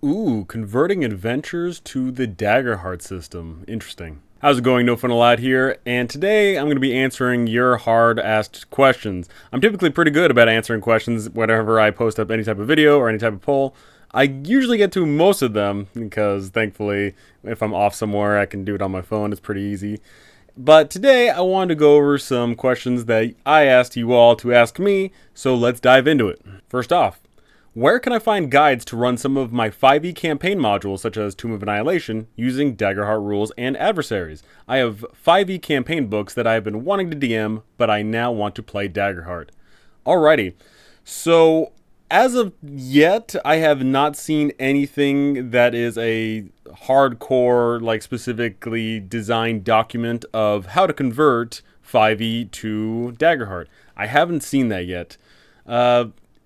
Ooh, converting adventures to the Daggerheart system. Interesting. How's it going? No Fun Allowed here, and today I'm going to be answering your hard-asked questions. I'm typically pretty good about answering questions whenever I post up any type of video or any type of poll. I usually get to most of them because, thankfully, if I'm off somewhere, I can do it on my phone. It's pretty easy. But today I wanted to go over some questions that I asked you all to ask me, so let's dive into it. First off, where can I find guides to run some of my 5e campaign modules, such as Tomb of Annihilation, using Daggerheart rules and adversaries? I have 5e campaign books that I have been wanting to DM, but I now want to play Daggerheart. Alrighty, so as of yet, I have not seen anything that is a hardcore, like specifically designed document of how to convert 5e to Daggerheart. I haven't seen that yet.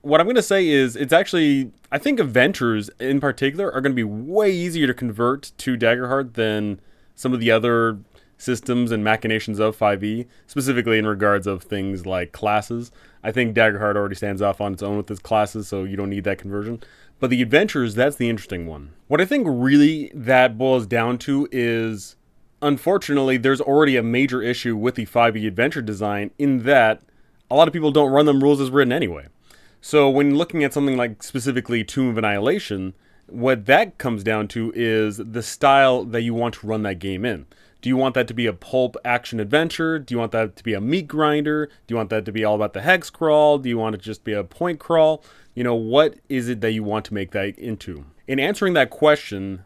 What I'm going to say is it's actually, I think adventures in particular are going to be way easier to convert to Daggerheart than some of the other systems and machinations of 5e, specifically in regards of things like classes. I think Daggerheart already stands off on its own with its classes, so you don't need that conversion. But the adventures, that's the interesting one. What I think really that boils down to is, unfortunately, there's already a major issue with the 5e adventure design in that a lot of people don't run them rules as written anyway. So when looking at something like specifically Tomb of Annihilation, what that comes down to is the style that you want to run that game in. Do you want that to be a pulp action adventure? Do you want that to be a meat grinder? Do you want that to be all about the hex crawl? Do you want it to just be a point crawl? You know, what is it that you want to make that into? In answering that question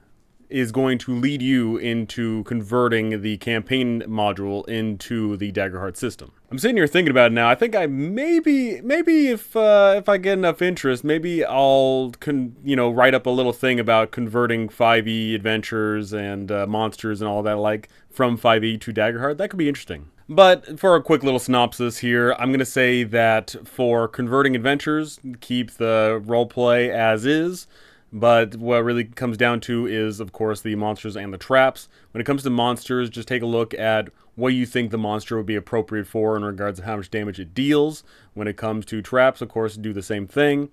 is going to lead you into converting the campaign module into the Daggerheart system. I'm sitting here thinking about it now. I think I maybe if I get enough interest, maybe I'll write up a little thing about converting 5e adventures and monsters and all that like from 5e to Daggerheart. That could be interesting. But for a quick little synopsis here, I'm going to say that for converting adventures, keep the roleplay as is. But what really comes down to is, of course, the monsters and the traps. When it comes to monsters, just take a look at what you think the monster would be appropriate for in regards to how much damage it deals. When it comes to traps, of course, do the same thing.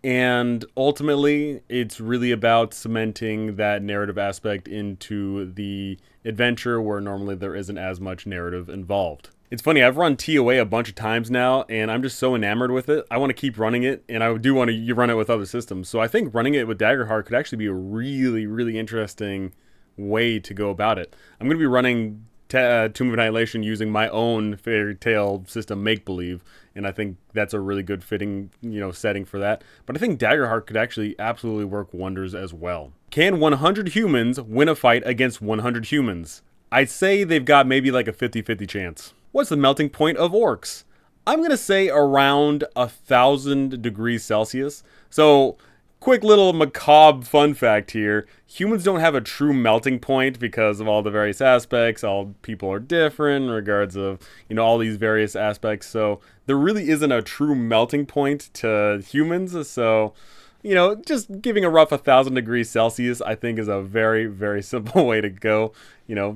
And ultimately, it's really about cementing that narrative aspect into the adventure where normally there isn't as much narrative involved. It's funny, I've run TOA a bunch of times now, and I'm just so enamored with it. I want to keep running it, and I do want to run it with other systems. So I think running it with Daggerheart could actually be a really, really interesting way to go about it. I'm going to be running Tomb of Annihilation using my own fairy tale system, Make Believe, and I think that's a really good fitting, setting for that. But I think Daggerheart could actually absolutely work wonders as well. Can 100 humans win a fight against 100 humans? I'd say they've got maybe like a 50-50 chance. What's the melting point of orcs? I'm going to say around 1,000 degrees Celsius. So, quick little macabre fun fact here. Humans don't have a true melting point because of all the various aspects. All people are different in regards of, all these various aspects. So, there really isn't a true melting point to humans. So, just giving a rough 1,000 degrees Celsius, I think is a very, very simple way to go,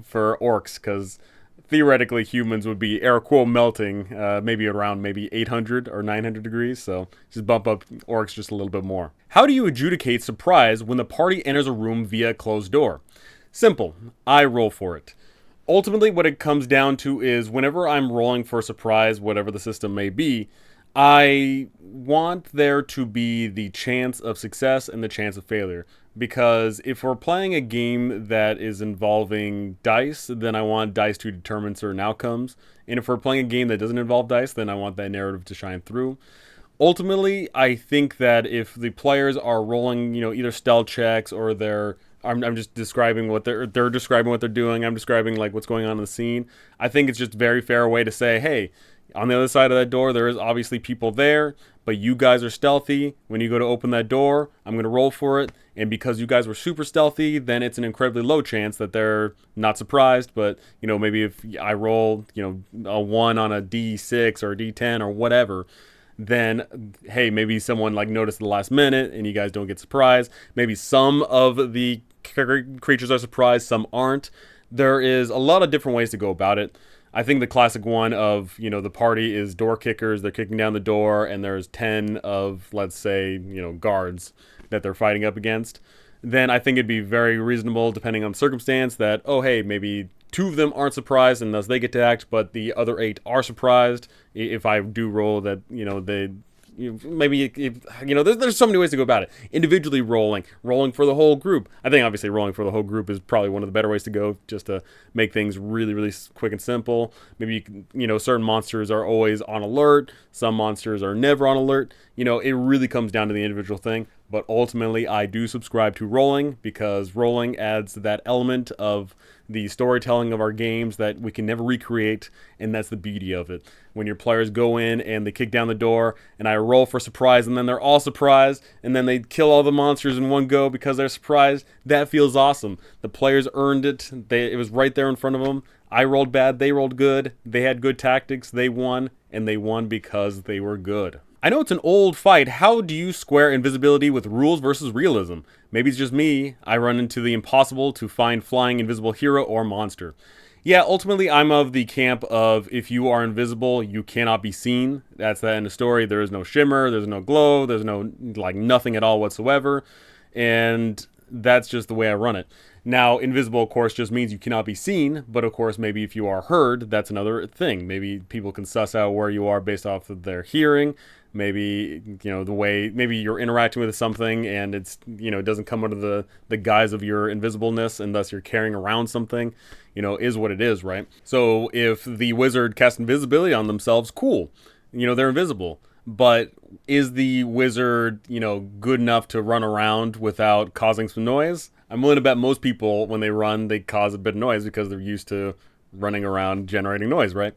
for orcs, because theoretically humans would be air quote melting maybe around 800 or 900 degrees, so just bump up orcs just a little bit more. How do you adjudicate surprise when the party enters a room via a closed door? Simple. I roll for it. Ultimately, what it comes down to is whenever I'm rolling for a surprise, whatever the system may be, I want there to be the chance of success and the chance of failure. Because if we're playing a game that is involving dice, then I want dice to determine certain outcomes. And if we're playing a game that doesn't involve dice, then I want that narrative to shine through. Ultimately, I think that if the players are rolling, either stealth checks or I'm just describing what they're describing what they're doing. I'm describing like what's going on in the scene. I think it's just a very fair way to say, hey, on the other side of that door, there is obviously people there, but you guys are stealthy. When you go to open that door, I'm going to roll for it. And because you guys were super stealthy, then it's an incredibly low chance that they're not surprised. But, maybe if I roll, a 1 on a D6 or a D10 or whatever, then, hey, maybe someone like noticed at the last minute and you guys don't get surprised. Maybe some of the creatures are surprised, some aren't. There is a lot of different ways to go about it. I think the classic one of, the party is door kickers. They're kicking down the door and there's 10 of, let's say, guards that they're fighting up against. then I think it'd be very reasonable, depending on the circumstance, that, oh, hey, maybe two of them aren't surprised and thus they get to act, but the other eight are surprised. If I do roll that, maybe there's so many ways to go about it. Individually rolling for the whole group. I think obviously rolling for the whole group is probably one of the better ways to go, just to make things really, really quick and simple. Maybe certain monsters are always on alert, some monsters are never on alert. It really comes down to the individual thing. But ultimately, I do subscribe to rolling, because rolling adds that element of the storytelling of our games that we can never recreate, and that's the beauty of it. When your players go in and they kick down the door, and I roll for surprise, and then they're all surprised, and then they kill all the monsters in one go because they're surprised, that feels awesome. The players earned it. It was right there in front of them. I rolled bad, they rolled good, they had good tactics, they won, and they won because they were good. I know it's an old fight. How do you square invisibility with rules versus realism? Maybe it's just me. I run into the impossible to find flying invisible hero or monster. Yeah, ultimately I'm of the camp of, if you are invisible, you cannot be seen. That's the end of the story. There is no shimmer, there's no glow, there's no, nothing at all whatsoever. And that's just the way I run it. Now, invisible, of course, just means you cannot be seen, but of course, maybe if you are heard, that's another thing. Maybe people can suss out where you are based off of their hearing. Maybe, the way, maybe you're interacting with something and it's, it doesn't come under the guise of your invisibleness, and thus you're carrying around something, is what it is, right? So if the wizard casts invisibility on themselves, cool. They're invisible. But is the wizard, good enough to run around without causing some noise? I'm willing to bet most people, when they run, they cause a bit of noise because they're used to running around generating noise, right?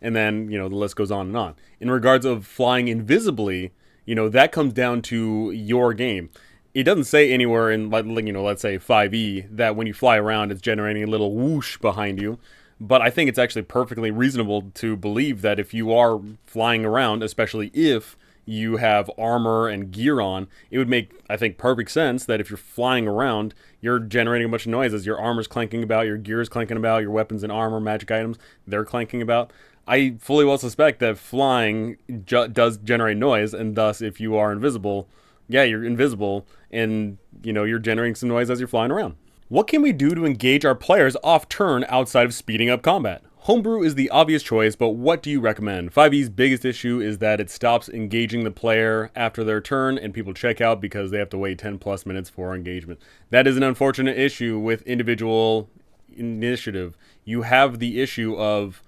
And then, the list goes on and on. In regards of flying invisibly, that comes down to your game. It doesn't say anywhere in, let's say 5e, that when you fly around, it's generating a little whoosh behind you. But I think it's actually perfectly reasonable to believe that if you are flying around, especially if you have armor and gear on, it would make, I think, perfect sense that if you're flying around, you're generating a bunch of noise as your armor's clanking about, your gear's clanking about, your weapons and armor, magic items, they're clanking about. I fully well suspect that flying does generate noise, and thus, if you are invisible, yeah, you're invisible, and, you're generating some noise as you're flying around. What can we do to engage our players off turn outside of speeding up combat? Homebrew is the obvious choice, but what do you recommend? 5e's biggest issue is that it stops engaging the player after their turn, and people check out because they have to wait 10 plus minutes for engagement. That is an unfortunate issue with individual initiative. You have the issue of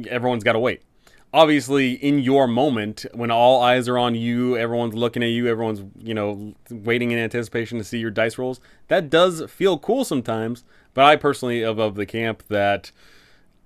everyone's got to wait. Obviously, in your moment, when all eyes are on you, everyone's looking at you, everyone's, waiting in anticipation to see your dice rolls, that does feel cool sometimes, but I personally am of the camp that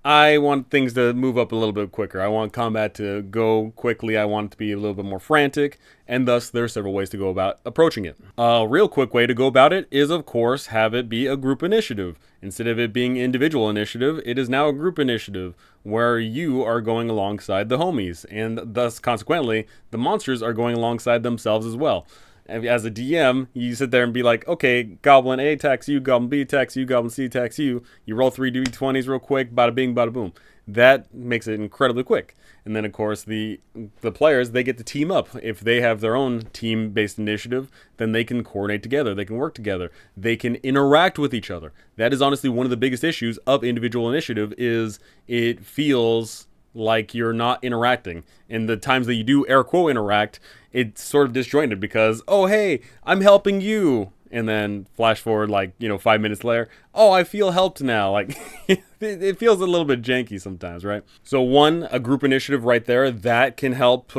I want things to move up a little bit quicker. I want combat to go quickly. I want it to be a little bit more frantic, and thus there are several ways to go about approaching it. A real quick way to go about it is, of course, have it be a group initiative. Instead of it being individual initiative, it is now a group initiative where you are going alongside the homies, and thus, consequently, the monsters are going alongside themselves as well. As a DM, you sit there and be like, okay, Goblin A attacks you, Goblin B attacks you, Goblin C attacks you. You roll 3 d20s real quick, bada bing, bada boom. That makes it incredibly quick. And then, of course, the players, they get to team up. If they have their own team-based initiative, then they can coordinate together. They can work together. They can interact with each other. That is honestly one of the biggest issues of individual initiative, is it feels like you're not interacting. And the times that you do air quote interact, it's sort of disjointed because, oh, hey, I'm helping you. And then flash forward 5 minutes later, oh, I feel helped now. It feels a little bit janky sometimes, right? So a group initiative right there, that can help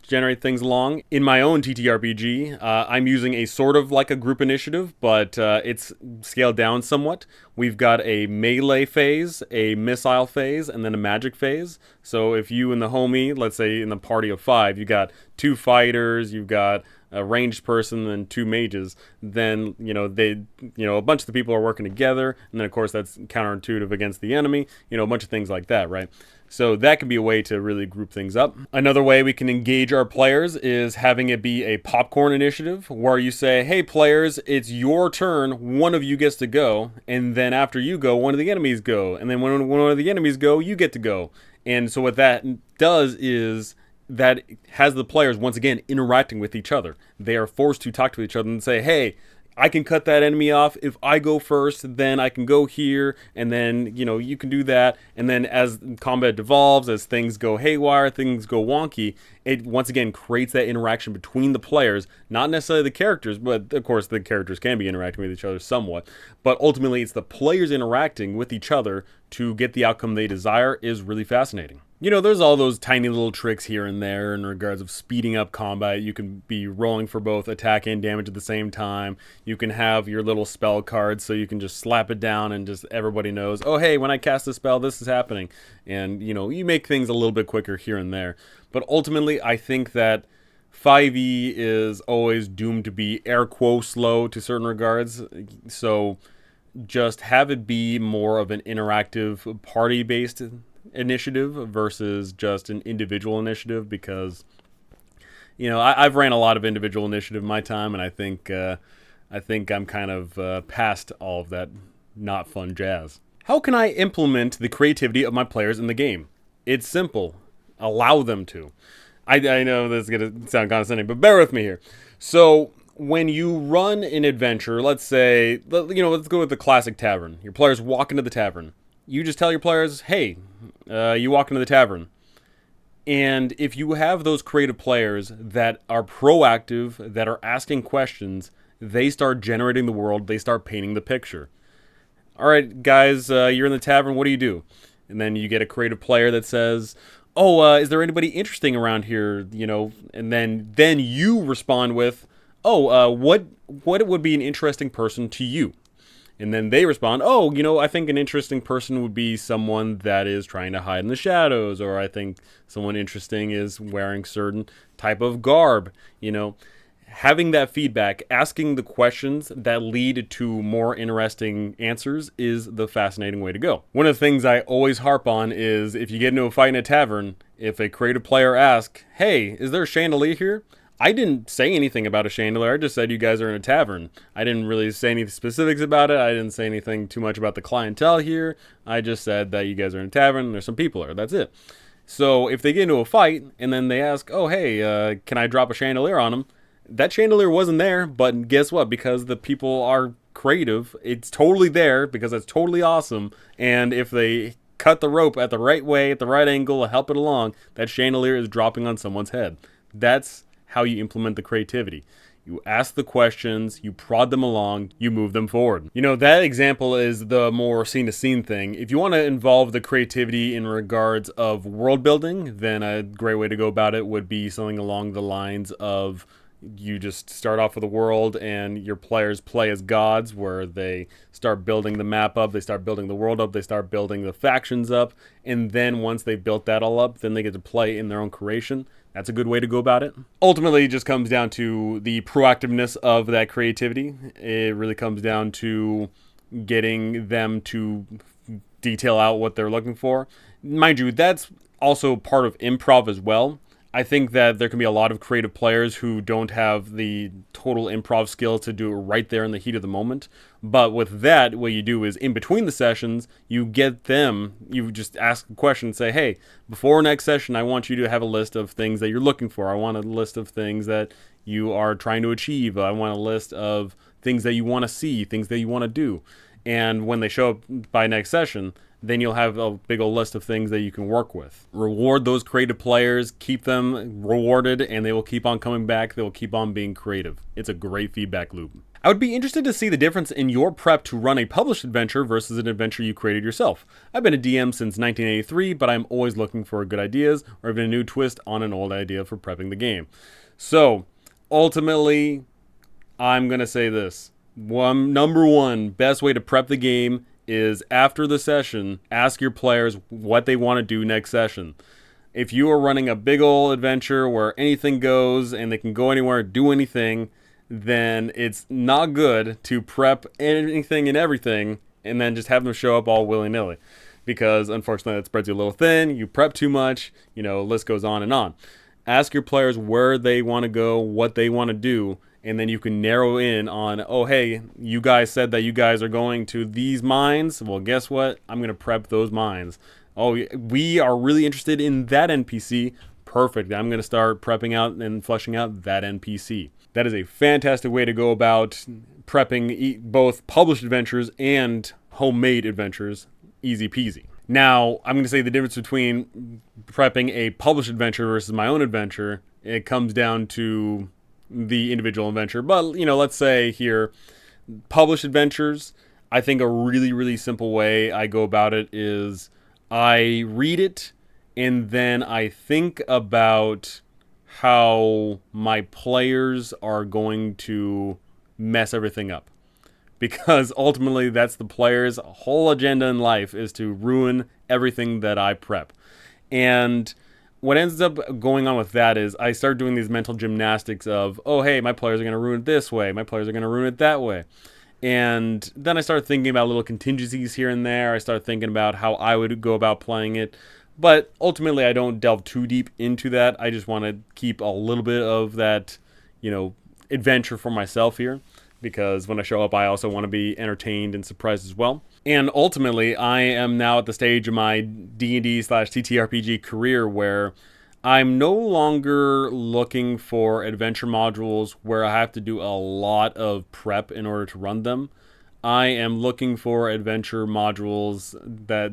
generate things along. In my own TTRPG, I'm using a sort of like a group initiative, but it's scaled down somewhat. We've got a melee phase, a missile phase, and then a magic phase. So if you and the homie, let's say in the party of 5, you got 2 fighters, you've got a ranged person and 2 mages, then a bunch of the people are working together, and then of course that's counterintuitive against the enemy, a bunch of things like that, right? So that can be a way to really group things up. Another way we can engage our players is having it be a popcorn initiative, where you say, hey players, it's your turn, one of you gets to go, and then after you go, one of the enemies go, and then when one of the enemies go, you get to go. And so what that does is that has the players, once again, interacting with each other. They are forced to talk to each other and say, hey, I can cut that enemy off. If I go first, then I can go here, and then, you can do that. And then as combat devolves, as things go haywire, things go wonky, it once again creates that interaction between the players, not necessarily the characters, but of course the characters can be interacting with each other somewhat. But ultimately, it's the players interacting with each other to get the outcome they desire is really fascinating. There's all those tiny little tricks here and there in regards of speeding up combat. You can be rolling for both attack and damage at the same time. You can have your little spell cards so you can just slap it down and just everybody knows, oh, hey, when I cast a spell, this is happening. And, you make things a little bit quicker here and there. But ultimately, I think that 5e is always doomed to be air quote slow to certain regards. So just have it be more of an interactive party-based initiative versus just an individual initiative, because I've ran a lot of individual initiative in my time, and I think I'm kind of past all of that not fun jazz. How can I implement the creativity of my players in the game? It's simple. Allow them to. I know this is going to sound condescending, but bear with me here. So when you run an adventure, let's say, let's go with the classic tavern. Your players walk into the tavern. You just tell your players, hey, you walk into the tavern. And if you have those creative players that are proactive, that are asking questions, they start generating the world, they start painting the picture. All right, guys, you're in the tavern, what do you do? And then you get a creative player that says, oh, is there anybody interesting around here? And then you respond with, oh, what would be an interesting person to you? And then they respond, oh, I think an interesting person would be someone that is trying to hide in the shadows, or I think someone interesting is wearing certain type of garb. Having that feedback, asking the questions that lead to more interesting answers is the fascinating way to go. One of the things I always harp on is if you get into a fight in a tavern, if a creative player asks, hey, is there a chandelier here? I didn't say anything about a chandelier. I just said you guys are in a tavern. I didn't really say any specifics about it. I didn't say anything too much about the clientele here. I just said that you guys are in a tavern and there's some people there. That's it. So if they get into a fight and then they ask, oh, hey, can I drop a chandelier on them? That chandelier wasn't there, but guess what? Because the people are creative, it's totally there because it's totally awesome. And if they cut the rope at the right way, at the right angle, help it along, that chandelier is dropping on someone's head. That's how you implement the creativity. You ask the questions, you prod them along, you move them forward. That example is the more scene-to-scene thing. If you want to involve the creativity in regards of world building, then a great way to go about it would be something along the lines of you just start off with a world and your players play as gods, where they start building the map up, they start building the world up, they start building the factions up, and then once they've built that all up, then they get to play in their own creation. That's a good way to go about it. Ultimately, it just comes down to the proactiveness of that creativity. It really comes down to getting them to detail out what they're looking for. Mind you, that's also part of improv as well. I think that there can be a lot of creative players who don't have the total improv skill to do it right there in the heat of the moment. But with that, what you do is in between the sessions, you just ask a question and say, hey, before next session, I want you to have a list of things that you're looking for. I want a list of things that you are trying to achieve. I want a list of things that you want to see, things that you want to do. And when they show up by next session, then you'll have a big old list of things that you can work with. Reward those creative players, keep them rewarded, and they will keep on coming back. They will keep on being creative. It's a great feedback loop. I would be interested to see the difference in your prep to run a published adventure versus an adventure you created yourself. I've been a DM since 1983, but I'm always looking for good ideas or even a new twist on an old idea for prepping the game. So, ultimately, I'm going to say this. Number one, best way to prep the game is after the session, ask your players what they want to do next session. If you are running a big old adventure where anything goes and they can go anywhere, do anything, then it's not good to prep anything and everything and then just have them show up all willy-nilly. Because unfortunately that spreads you a little thin, you prep too much, list goes on and on. Ask your players where they want to go, what they want to do, and then you can narrow in on, oh, hey, you guys said that you guys are going to these mines. Well, guess what? I'm going to prep those mines. Oh, we are really interested in that NPC. Perfect. I'm going to start prepping out and fleshing out that NPC. That is a fantastic way to go about prepping both published adventures and homemade adventures. Easy peasy. Now, I'm going to say the difference between prepping a published adventure versus my own adventure, it comes down to the individual adventure. But, let's say here, published adventures, I think a really, really simple way I go about it is I read it and then I think about how my players are going to mess everything up. Because ultimately that's the player's whole agenda in life, is to ruin everything that I prep. And what ends up going on with that is I start doing these mental gymnastics of, oh, hey, my players are going to ruin it this way. My players are going to ruin it that way. And then I start thinking about little contingencies here and there. I start thinking about how I would go about playing it. But ultimately, I don't delve too deep into that. I just want to keep a little bit of that, adventure for myself here. Because when I show up, I also want to be entertained and surprised as well. And ultimately, I am now at the stage of my D&D/TTRPG career where I'm no longer looking for adventure modules where I have to do a lot of prep in order to run them. I am looking for adventure modules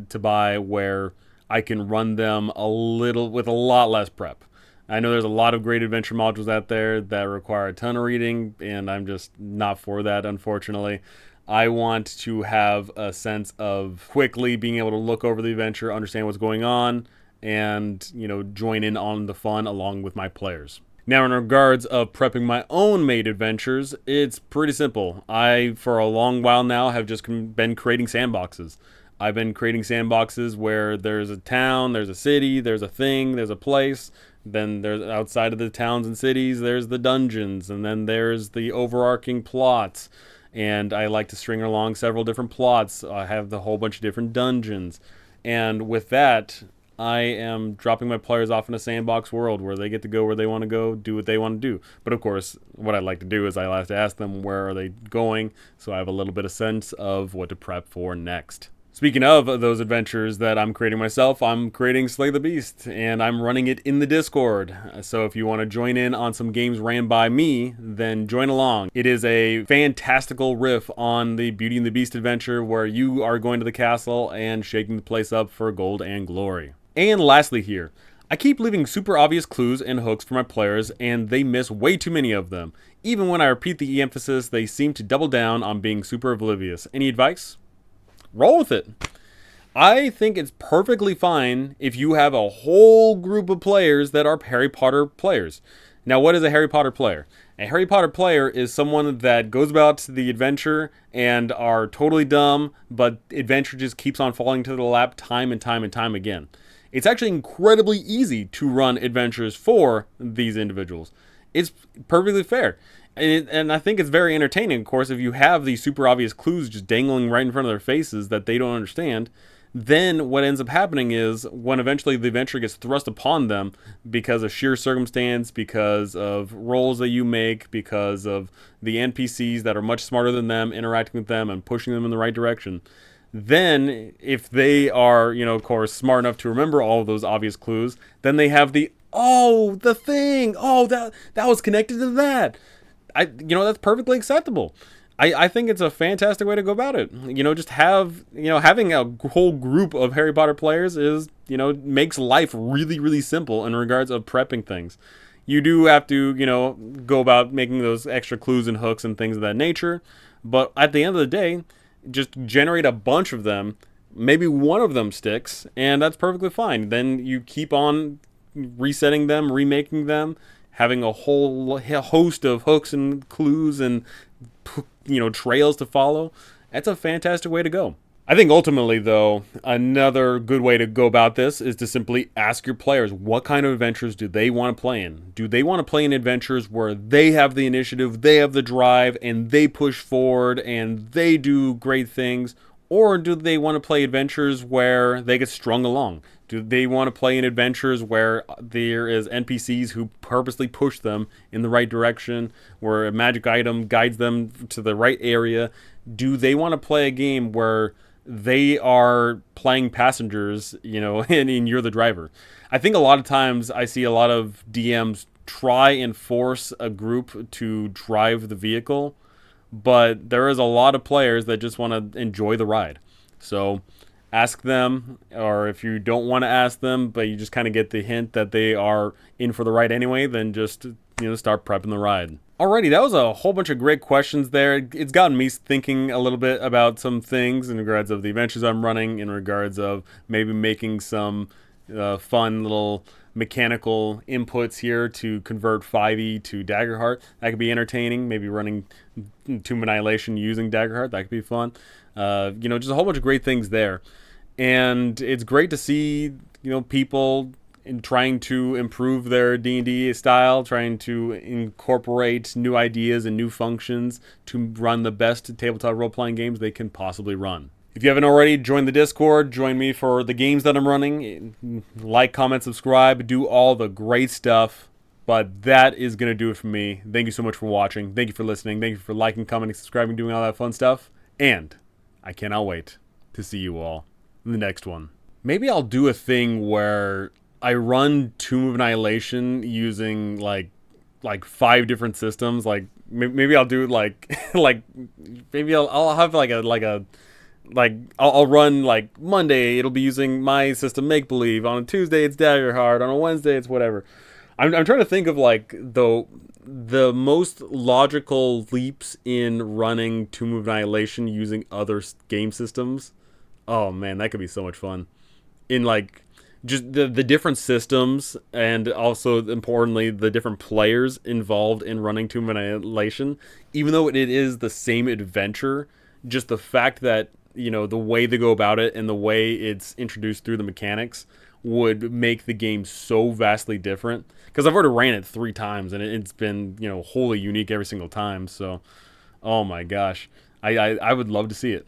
to buy where I can run them with a lot less prep. I know there's a lot of great adventure modules out there that require a ton of reading, and I'm just not for that, unfortunately. I want to have a sense of quickly being able to look over the adventure, understand what's going on, and, join in on the fun along with my players. Now, in regards of prepping my own made adventures, it's pretty simple. I, for a long while now, have just been creating sandboxes. I've been creating sandboxes where there's a town, there's a city, there's a thing, there's a place. Then there's outside of the towns and cities, there's the dungeons, and then there's the overarching plots. And I like to string along several different plots. I have the whole bunch of different dungeons. And with that, I am dropping my players off in a sandbox world where they get to go where they want to go, do what they want to do. But of course, what I like to do is I like to ask them where are they going, so I have a little bit of sense of what to prep for next. Speaking of those adventures that I'm creating myself, I'm creating Slay the Beast, and I'm running it in the Discord. So if you want to join in on some games ran by me, then join along. It is a fantastical riff on the Beauty and the Beast adventure where you are going to the castle and shaking the place up for gold and glory. And lastly here, I keep leaving super obvious clues and hooks for my players, and they miss way too many of them. Even when I repeat the emphasis, they seem to double down on being super oblivious. Any advice? Roll with it. I think it's perfectly fine if you have a whole group of players that are Harry Potter players. Now, what is a Harry Potter player? A Harry Potter player is someone that goes about the adventure and are totally dumb, but adventure just keeps on falling to their lap time and time and time again. It's actually incredibly easy to run adventures for these individuals. It's perfectly fair. And I think it's very entertaining, of course, if you have these super obvious clues just dangling right in front of their faces that they don't understand. Then what ends up happening is when eventually the adventure gets thrust upon them because of sheer circumstance, because of rolls that you make, because of the NPCs that are much smarter than them interacting with them and pushing them in the right direction. Then if they are, of course, smart enough to remember all of those obvious clues, then they have the thing. Oh, that was connected to that. That's perfectly acceptable. I think it's a fantastic way to go about it. Just having a whole group of Harry Potter players makes life really, really simple in regards of prepping things. You do have to, go about making those extra clues and hooks and things of that nature. But at the end of the day, just generate a bunch of them. Maybe one of them sticks, and that's perfectly fine. Then you keep on resetting them, remaking them, having a whole host of hooks and clues and trails to follow. That's a fantastic way to go. I think ultimately, though, another good way to go about this is to simply ask your players what kind of adventures do they want to play in. Do they want to play in adventures where they have the initiative, they have the drive, and they push forward and they do great things? Or do they want to play adventures where they get strung along? Do they want to play in adventures where there is NPCs who purposely push them in the right direction, where a magic item guides them to the right area? Do they want to play a game where they are playing passengers, and you're the driver? I think a lot of times I see a lot of DMs try and force a group to drive the vehicle, but there is a lot of players that just want to enjoy the ride. So ask them, or if you don't want to ask them, but you just kind of get the hint that they are in for the ride anyway, then just start prepping the ride. Alrighty, that was a whole bunch of great questions there. It's gotten me thinking a little bit about some things in regards of the adventures I'm running, in regards of maybe making some fun little mechanical inputs here to convert 5e to Daggerheart. That could be entertaining. Maybe running Tomb Annihilation using Daggerheart. That could be fun. Just a whole bunch of great things there. And it's great to see, people in trying to improve their D&D style, trying to incorporate new ideas and new functions to run the best tabletop role-playing games they can possibly run. If you haven't already, join the Discord, join me for the games that I'm running, like, comment, subscribe, do all the great stuff. But that is going to do it for me. Thank you so much for watching. Thank you for listening. Thank you for liking, commenting, subscribing, doing all that fun stuff. And I cannot wait to see you all in the next one. Maybe I'll do a thing where I run Tomb of Annihilation using like 5 different systems. Like maybe I'll do maybe I'll have I'll run like Monday it'll be using my system Make Believe, on a Tuesday it's Daggerheart, on a Wednesday it's whatever. I'm trying to think of like the most logical leaps in running Tomb of Annihilation using other game systems. Oh man, that could be so much fun. In like just the different systems, and also importantly the different players involved in running Tomb of Annihilation, even though it is the same adventure, just the fact that the way they go about it and the way it's introduced through the mechanics would make the game so vastly different. Because I've already ran it 3 times and it's been wholly unique every single time. So, oh my gosh, I would love to see it.